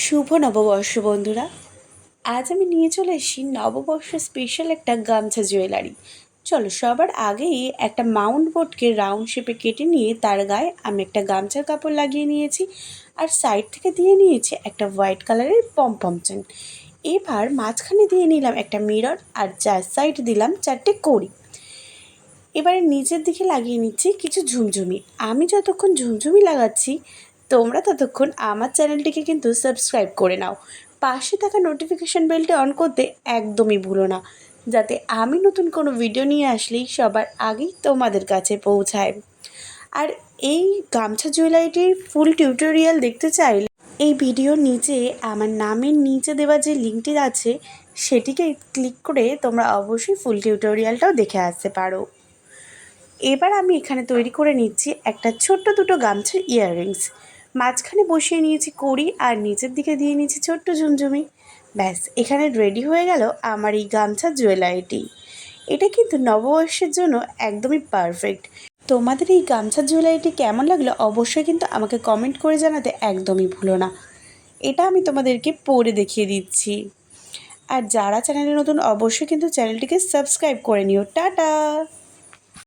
শুভ নববর্ষ বন্ধুরা। আজ আমি নিয়ে চলে এসেছি নববর্ষ স্পেশাল একটা গামছা জুয়েলারি। চলো, সবার আগেই একটা মাউন্ট বোর্ডকে রাউন্ড শেপে কেটে নিয়ে তার গায়ে আমি একটা গামছার কাপড় লাগিয়ে নিয়েছি, আর সাইড থেকে দিয়ে নিয়েছি একটা হোয়াইট কালারের পমপম চেন। এবার মাঝখানে দিয়ে নিলাম একটা মিরর, আর চার সাইড দিলাম চারটে কড়ি। এবারে নিচের দিকে লাগিয়ে নিচ্ছি কিছু ঝুমঝুমি। আমি যতক্ষণ ঝুমঝুমি লাগাচ্ছি, তোমরা ততক্ষণ আমার চ্যানেলটিকে কিন্তু সাবস্ক্রাইব করে নাও। পাশে থাকা নোটিফিকেশান বেলটি অন করতে একদমই ভুলো না, যাতে আমি নতুন কোনো ভিডিও নিয়ে আসলেই সবার আগেই তোমাদের কাছে পৌঁছায়। আর এই গামছা জুয়েলারিটির ফুল টিউটোরিয়াল দেখতে চাইলে এই ভিডিওর নিচে আমার নামের নিচে দেওয়া যে লিঙ্কটি আছে সেটিকে ক্লিক করে তোমরা অবশ্যই ফুল টিউটোরিয়ালটাও দেখে আসতে পারো। এবার আমি এখানে তৈরি করে নিচ্ছি একটা ছোট্ট দুটো গামছার ইয়াররিংস। মাঝখানে বসিয়ে নিয়েছি কড়ি, আর নিচের দিকে দিয়ে নিয়েছি ছোট্ট ঝুমঝুমি। ব্যাস, এখানে রেডি হয়ে গেল আমার এই গামছার জুয়েলারিটি। এটা কিন্তু নববর্ষের জন্য একদমই পারফেক্ট। তোমাদের এই গামছার জুয়েলারিটি কেমন লাগলো অবশ্যই কিন্তু আমাকে কমেন্ট করে জানাতে একদমই ভুলো না। এটা আমি তোমাদেরকে পরে দেখিয়ে দিচ্ছি। আর যারা চ্যানেলে নতুন অবশ্যই কিন্তু চ্যানেলটিকে সাবস্ক্রাইব করে নিও। টাটা।